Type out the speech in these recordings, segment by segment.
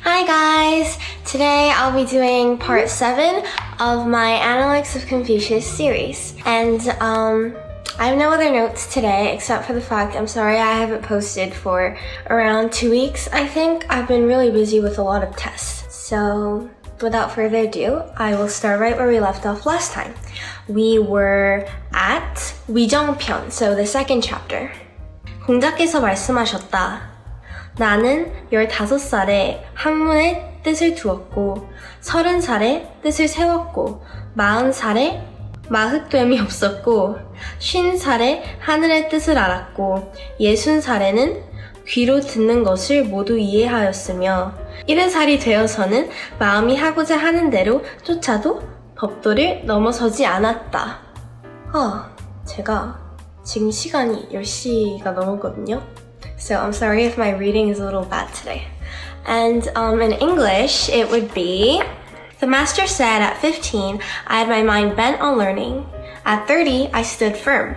Hi guys! Today I'll be doing part 7 of my Analects of Confucius series. And I have no other notes today except for the fact I'm sorry I haven't posted for around 2 weeks, I think. I've been really busy with a lot of tests. So without further ado, I will start right where we left off last time. We were at 위정편, so the second chapter. 공자께서 말씀하셨다. 나는 15살에 학문의 뜻을 두었고 30살에 뜻을 세웠고 40살에 마흑됨이 없었고 50살에 하늘의 뜻을 알았고 60살에는 귀로 듣는 것을 모두 이해하였으며 70살이 되어서는 마음이 하고자 하는 대로 쫓아도 법도를 넘어서지 않았다. 제가 지금 시간이 10시가 넘었거든요. So I'm sorry if my reading is a little bad today. And in English, it would be, the master said at 15, I had my mind bent on learning. At 30, I stood firm.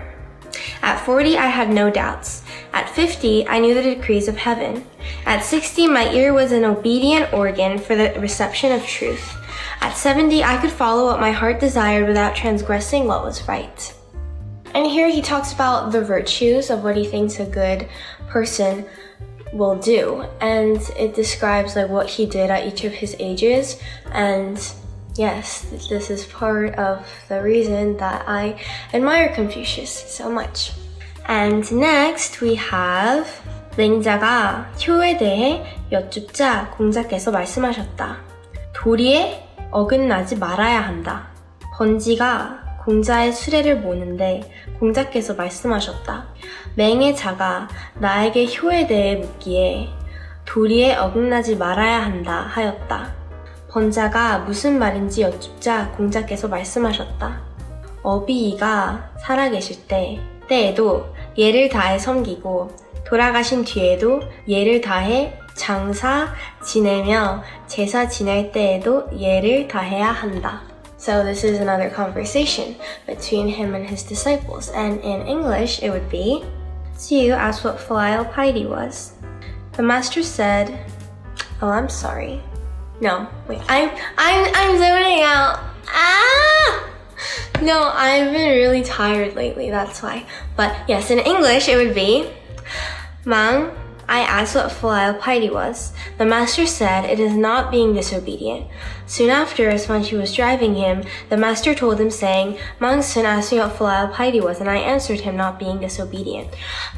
At 40, I had no doubts. At 50, I knew the decrees of heaven. At 60, my ear was an obedient organ for the reception of truth. At 70, I could follow what my heart desired without transgressing what was right. And here he talks about the virtues of what he thinks a good person will do. And it describes like what he did at each of his ages. And yes, this is part of the reason that I admire Confucius so much. And next we have 맹자가 효에 대해 여쭙자 공자께서 말씀하셨다. 도리에 어긋나지 말아야 한다. 번지가 공자의 수레를 모는데 공자께서 말씀하셨다. 맹의 자가 나에게 효에 대해 묻기에 도리에 어긋나지 말아야 한다 하였다. 번자가 무슨 말인지 여쭙자 공자께서 말씀하셨다. 어비이가 살아계실 때에도 예를 다해 섬기고 돌아가신 뒤에도 예를 다해 장사 지내며 제사 지낼 때에도 예를 다해야 한다. So this is another conversation between him and his disciples, and in English it would be, Tzu asked what filial piety was. The master said, I'm sorry. No, wait, I'm zoning out. No, I've been really tired lately, that's why. But yes, in English it would be, Mang, I asked what filial piety was. The master said, it is not being disobedient. Soon after, as when she was driving him, the master told him, saying, Mang Sun asked me what filial piety was, and I answered him, not being disobedient.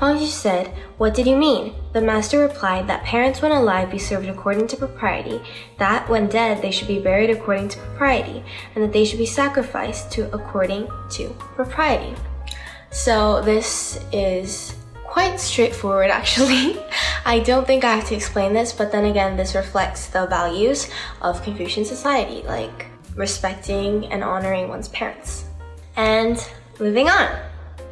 Mang said, what did you mean? The master replied, that parents when alive be served according to propriety, that when dead they should be buried according to propriety, and that they should be sacrificed according to propriety. So this is quite straightforward actually. I don't think I have to explain this, but then again, this reflects the values of Confucian society, like respecting and honoring one's parents. And moving on,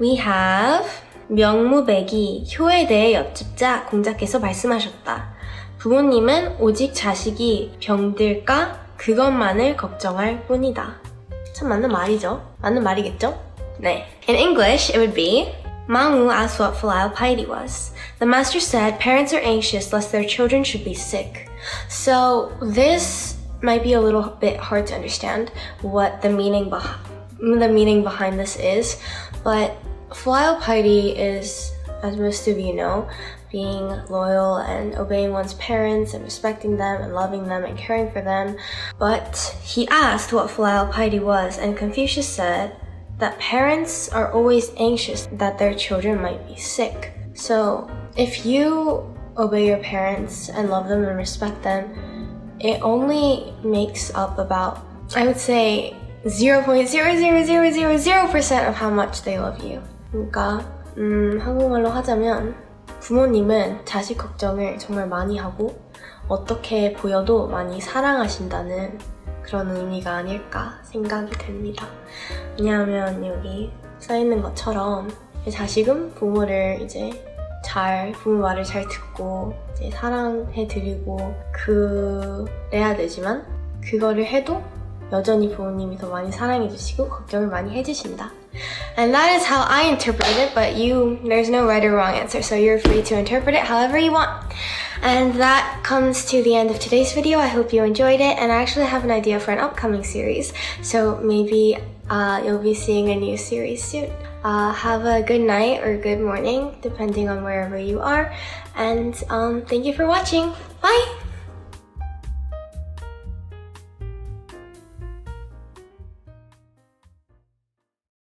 we have 명무백이 효에 대해 여쭙자 공자께서 말씀하셨다. 부모님은 오직 자식이 병들까 그것만을 걱정할 뿐이다. 참 맞는 말이죠. 맞는 말이겠죠? 네. In English, it would be, Mangu asked what filial piety was. The master said, parents are anxious lest their children should be sick. So this might be a little bit hard to understand what the meaning behind this is, but filial piety is, as most of you know, being loyal and obeying one's parents and respecting them and loving them and caring for them. But he asked what filial piety was, and Confucius said that parents are always anxious that their children might be sick. So if you obey your parents and love them and respect them, it only makes up about, I would say, 0.00000% of how much they love you. 그러니까 한국말로 하자면 부모님은 자식 걱정을 정말 많이 하고 어떻게 보여도 많이 사랑하신다는 그런 의미가 아닐까 생각이 됩니다. 왜냐하면 여기 써있는 것처럼 자식은 부모를 이제 부모 말을 잘 듣고 이제 사랑해드리고 그래야 되지만 그거를 해도 여전히 부모님이 더 많이 사랑해주시고 걱정을 많이 해주신다. And that is how I interpret it, but there's no right or wrong answer, so you're free to interpret it however you want. And that comes to the end of today's video. I hope you enjoyed it, and I actually have an idea for an upcoming series, so maybe you'll be seeing a new series soon. Have a good night or good morning, depending on wherever you are, and thank you for watching. Bye!